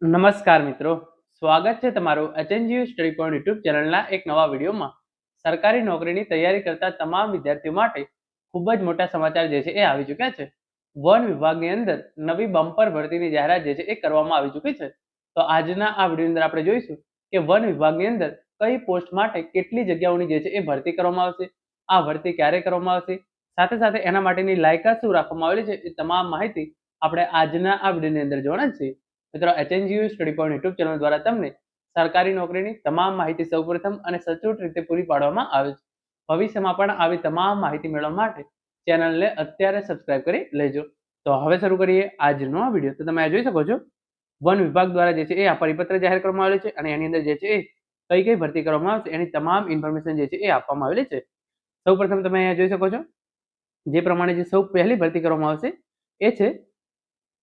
નમસ્કાર મિત્રો, સ્વાગત છે તમારું એચએનજીયુ સ્ટડી પોઈન્ટ યુટ્યુબ ચેનલના એક નવા વિડીયોમાં. સરકારી નોકરીની તૈયારી કરતા તમામ વિદ્યાર્થીઓ માટે ખૂબ જ મોટા સમાચાર જે છે એ આવી ચૂક્યા છે. વન વિભાગની અંદર નવી બમ્પર ભરતીની જાહેરાત જે છે એ કરવામાં આવી ચૂકી છે. તો આજના આ વિડીયો અંદર આપણે જોઈશું કે વન વિભાગની અંદર કઈ પોસ્ટ માટે કેટલી જગ્યાઓની જે છે એ ભરતી કરવામાં આવશે, આ ભરતી ક્યારે કરવામાં આવશે, સાથે સાથે એના માટેની લાયકાત શું રાખવામાં આવેલી છે, એ તમામ માહિતી આપણે આજના આ વિડીયોની અંદર જોવાના છીએ. મિત્રો, HNGU study point YouTube channel દ્વારા તમને સરકારી નોકરીની તમામ માહિતી સૌપ્રથમ અને સચોટ રીતે પૂરી પાડવામાં આવે છે. ભવિષ્યમાં પણ આવી તમામ માહિતી મેળવવા માટે ચેનલને અત્યારે સબસ્ક્રાઇબ કરી લેજો. તો હવે શરૂ કરીએ આજનો આ વિડીયો. તો તમે આ જોઈ શકો છો, વન વિભાગ દ્વારા જે છે એ આ પરિપત્ર જાહેર કરવામાં આવેલો છે અને એની અંદર જે છે એ કઈ કઈ ભરતી કરવામાં આવશે એની તમામ ઇન્ફોર્મેશન જે છે એ આપવામાં આવેલી છે. સૌપ્રથમ તમે અહીંયા જોઈ શકો છો, જે પ્રમાણે જે સૌ પહેલી ભરતી કરવામાં આવશે એ છે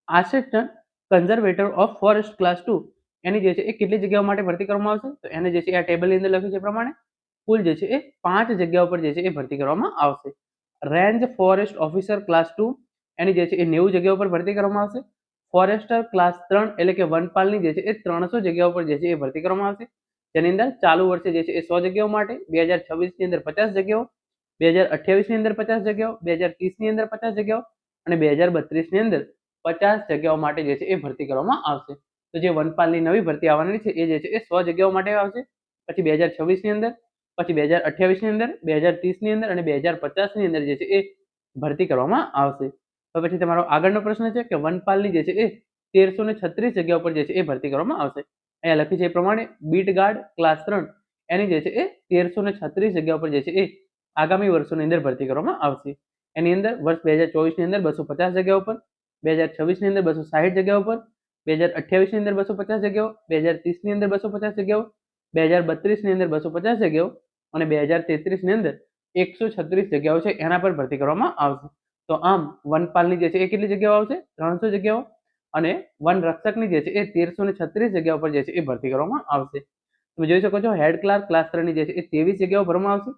assistant conservator of forest class 2. એની જે છે એ કેટલી જગ્યાઓ માટે ભરતી કરવામાં આવશે, તો એને જે છે આ ટેબલની અંદર લખ્યું છે એ પ્રમાણે કુલ જે છે એ 5 જગ્યાઓ પર જે છે એ ભરતી કરવામાં આવશે. રેન્જ ફોરેસ્ટ ઓફિસર ક્લાસ 2, એની જે છે એ 90 જગ્યાઓ પર ભરતી કરવામાં આવશે. ફોરેસ્ટર ક્લાસ 3 એટલે કે વનપાલની જે છે એ 300 જગ્યાઓ પર જે છે એ ભરતી કરવામાં આવશે. જેની અંદર ચાલુ વર્ષે જે છે એ 100 જગ્યાઓ માટે, 2026 ની અંદર 50 જગ્યાઓ, 2028 ની અંદર 50 જગ્યાઓ, 2030 ની અંદર 50 જગ્યાઓ અને 2032 ની અંદર 50 જગ્યાઓ માટે જે છે એ ભરતી કરવામાં આવશે. તો જે વનપાલની નવી ભરતી આવવાની છે એ જે છે એ 100 જગ્યાઓ માટે આવશે. પછી 2026 ની અંદર, પછી 2028 ની અંદર, 2030 ની અંદર અને 2050 ની અંદર જે છે એ ભરતી કરવામાં આવશે. તો પછી તમારો આગળનો પ્રશ્ન છે કે વનપાલની જે છે એ 1336 જગ્યાઓ પર જે છે એ ભરતી કરવામાં આવશે. અહીંયા લખ્યું છે એ પ્રમાણે બીટ ગાર્ડ ક્લાસ 3, એની જે છે એ 1336 જગ્યાઓ પર જે છે એ આગામી વર્ષોની અંદર ભરતી કરવામાં આવશે. એની અંદર વર્ષ 2024 ની અંદર 250 જગ્યાઓ પર, 2026 ની અંદર 260 જગ્યાઓ પર, 2028 ની અંદર 250 જગ્યાઓ, 2030 ની અંદર 250 જગ્યાઓ, 2032 ની અંદર 250 જગ્યાઓ અને 2033 ની અંદર 136 જગ્યાઓ છે એના પર ભરતી કરવામાં આવશે. તો આમ વનપાલની જે છે એ કેટલી જગ્યાઓ આવશે? 300 જગ્યાઓ અને વન રક્ષકની જે છે એ 1336 જગ્યાઓ પર જે છે એ ભરતી કરવામાં આવશે. તમે જોઈ શકો છો, હેડ ક્લાર્ક ક્લાસ 3 ની જે છે એ 23 જગ્યાઓ ભરવામાં આવશે.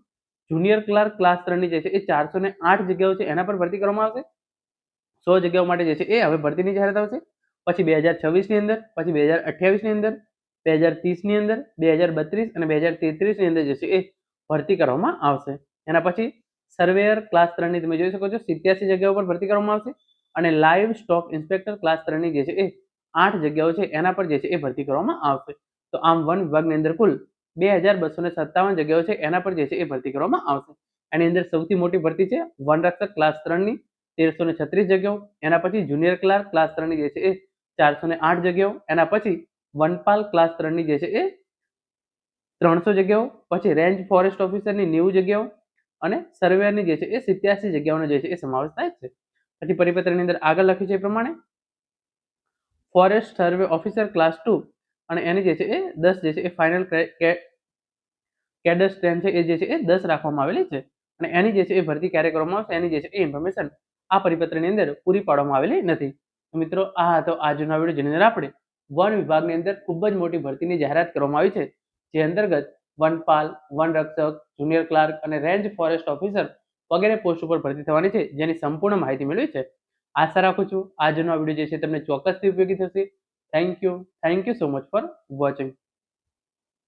જુનિયર ક્લાર્ક ક્લાસ 3 ની જે છે એ 408 જગ્યાઓ છે એના પર ભરતી કરવામાં આવશે. 100 જગ્યાઓ માટે જે છે એ હવે ભરતીની જાહેરાત આવશે. પછી 2026 ની અંદર, પછી 2028 ની અંદર, 2030 ની અંદર, 2032 અને 2033 ની અંદર જે છે એ ભરતી કરવામાં આવશે. એના પછી સર્વેયર ક્લાસ 3 ની તમે જોઈ શકો છો, 87 જગ્યાઓ પર ભરતી કરવામાં આવશે અને લાઈવ સ્ટોક ઇન્સ્પેક્ટર ક્લાસ 3 ની જે છે એ 8 જગ્યાઓ છે એના પર જે છે એ ભરતી કરવામાં આવશે. તો આમ વન વિભાગની અંદર કુલ 2257 જગ્યાઓ છે એના પર જે છે એ ભરતી કરવામાં આવશે. એની અંદર સૌથી મોટી ભરતી છે વનરક્ષક ક્લાસ 3 ની 1336 જગ્યાઓ. એના પછી જુનિયર ક્લાર્ક ક્લાસ 3 ની જે છે એ 408 જગ્યાઓ. એના પછી વનપાલ ક્લાસ 3 ની જે છે એ 300 જગ્યાઓ, પછી રેન્જ ફોરેસ્ટ ઓફિસરની 90 જગ્યાઓ અને સર્વેયરની જે છે એ 87 જગ્યાઓનો જે છે એ સમાવેશ થાય છે. પછી પરિપત્રની અંદર આગળ લખ્યું છે એ પ્રમાણે ફોરેસ્ટ સર્વે ઓફિસર ક્લાસ 2 અને એની જે છે એ 10 જે છે એ ફાઇનલ કેડર સ્ટ્રેન્થ છે એ જે છે એ 10 રાખવામાં આવેલી છે અને એની જે છે એ ભરતી ક્યારે કરવામાં આવશે એની જે છે એ ઇન્ફોર્મેશન આ પરિપત્રની અંદર પૂરી પાડવામાં આવેલી નથી. મિત્રો, આ હતો આજનો વિડીયો, જેની અંદર આપણે વન વિભાગની અંદર ખૂબ જ મોટી ભરતીની જાહેરાત કરવામાં આવી છે, જે અંતર્ગત વનપાલ, વનરક્ષક, જુનિયર ક્લાર્ક અને રેન્જ ફોરેસ્ટ ઓફિસર વગેરે પોસ્ટ ઉપર ભરતી થવાની છે, જેની સંપૂર્ણ માહિતી મેળવી છે. આશા રાખું છું આજનો આ વિડીયો જે છે તમને ચોક્કસથી ઉપયોગી થશે. Thank you so much for watching.